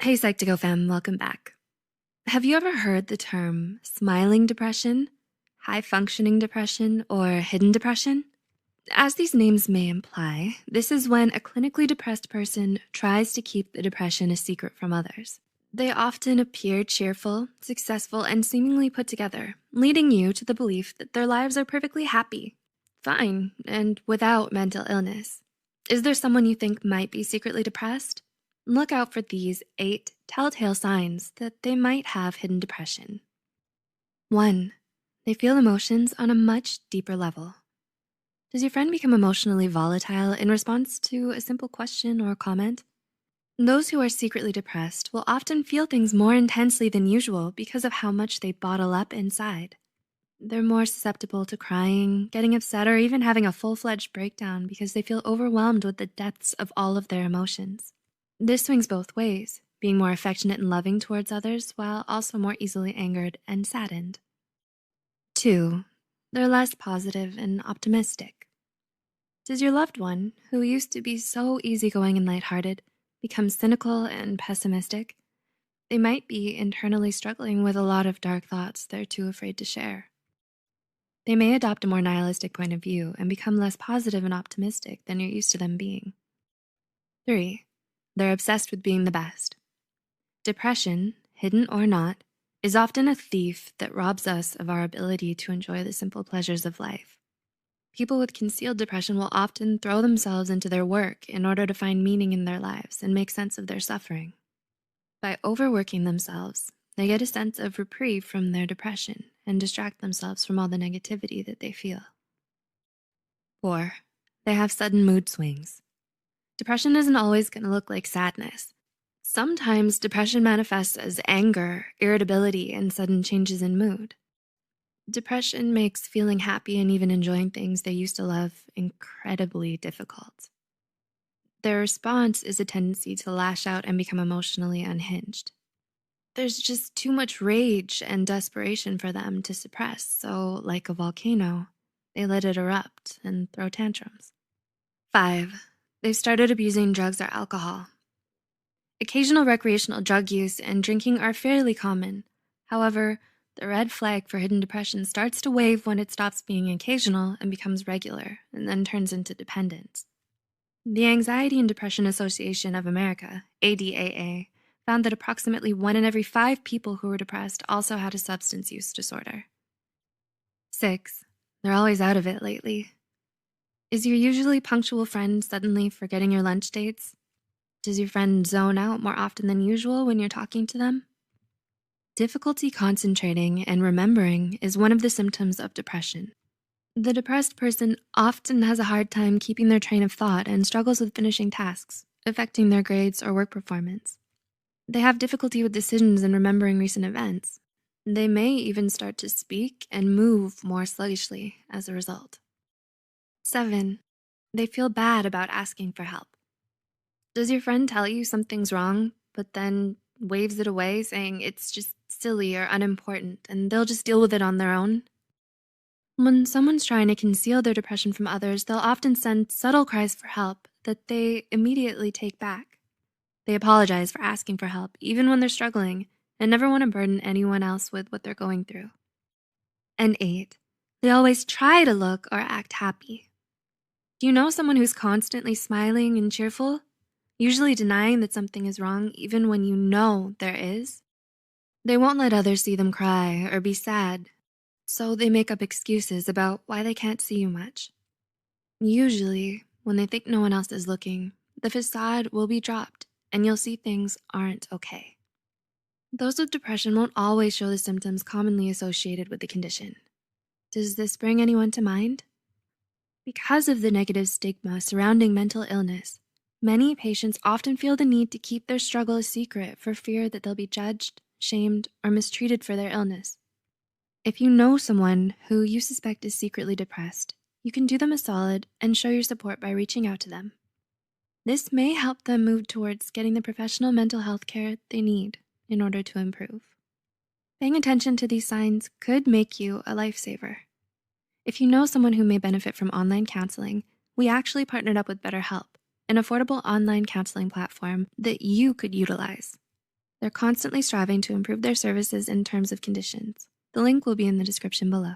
Hey Psych2Go fam, welcome back. Have you ever heard the term smiling depression, high functioning depression, or hidden depression? As these names may imply, this is when a clinically depressed person tries to keep the depression a secret from others. They often appear cheerful, successful, and seemingly put together, leading you to the belief that their lives are perfectly happy, fine, and without mental illness. Is there someone you think might be secretly depressed? Look out for these 8 telltale signs that they might have hidden depression. 1. They feel emotions on a much deeper level. Does your friend become emotionally volatile in response to a simple question or comment? Those who are secretly depressed will often feel things more intensely than usual because of how much they bottle up inside. They're more susceptible to crying, getting upset, or even having a full-fledged breakdown because they feel overwhelmed with the depths of all of their emotions. This swings both ways, being more affectionate and loving towards others while also more easily angered and saddened. 2. They're less positive and optimistic. Does your loved one, who used to be so easygoing and lighthearted, become cynical and pessimistic? They might be internally struggling with a lot of dark thoughts they're too afraid to share. They may adopt a more nihilistic point of view and become less positive and optimistic than you're used to them being. 3. They're obsessed with being the best. Depression, hidden or not, is often a thief that robs us of our ability to enjoy the simple pleasures of life. People with concealed depression will often throw themselves into their work in order to find meaning in their lives and make sense of their suffering. By overworking themselves, they get a sense of reprieve from their depression and distract themselves from all the negativity that they feel. 4. They have sudden mood swings. Depression isn't always going to look like sadness. Sometimes depression manifests as anger, irritability, and sudden changes in mood. Depression makes feeling happy and even enjoying things they used to love incredibly difficult. Their response is a tendency to lash out and become emotionally unhinged. There's just too much rage and desperation for them to suppress, so like a volcano, they let it erupt and throw tantrums. 5. They've started abusing drugs or alcohol. Occasional recreational drug use and drinking are fairly common. However, the red flag for hidden depression starts to wave when it stops being occasional and becomes regular, and then turns into dependence. The Anxiety and Depression Association of America, ADAA, found that approximately 1 in every 5 people who were depressed also had a substance use disorder. 6. They're always out of it lately. Is your usually punctual friend suddenly forgetting your lunch dates? Does your friend zone out more often than usual when you're talking to them? Difficulty concentrating and remembering is one of the symptoms of depression. The depressed person often has a hard time keeping their train of thought and struggles with finishing tasks, affecting their grades or work performance. They have difficulty with decisions and remembering recent events. They may even start to speak and move more sluggishly as a result. 7. They feel bad about asking for help. Does your friend tell you something's wrong, but then waves it away saying it's just silly or unimportant and they'll just deal with it on their own? When someone's trying to conceal their depression from others, they'll often send subtle cries for help that they immediately take back. They apologize for asking for help, even when they're struggling, and never want to burden anyone else with what they're going through. And 8. They always try to look or act happy. Do you know someone who's constantly smiling and cheerful, usually denying that something is wrong even when you know there is? They won't let others see them cry or be sad, so they make up excuses about why they can't see you much. Usually, when they think no one else is looking, the facade will be dropped and you'll see things aren't okay. Those with depression won't always show the symptoms commonly associated with the condition. Does this bring anyone to mind? Because of the negative stigma surrounding mental illness, many patients often feel the need to keep their struggle a secret for fear that they'll be judged, shamed, or mistreated for their illness. If you know someone who you suspect is secretly depressed, you can do them a solid and show your support by reaching out to them. This may help them move towards getting the professional mental health care they need in order to improve. Paying attention to these signs could make you a lifesaver. If you know someone who may benefit from online counseling, we actually partnered up with BetterHelp, an affordable online counseling platform that you could utilize. They're constantly striving to improve their services and terms of conditions. The link will be in the description below.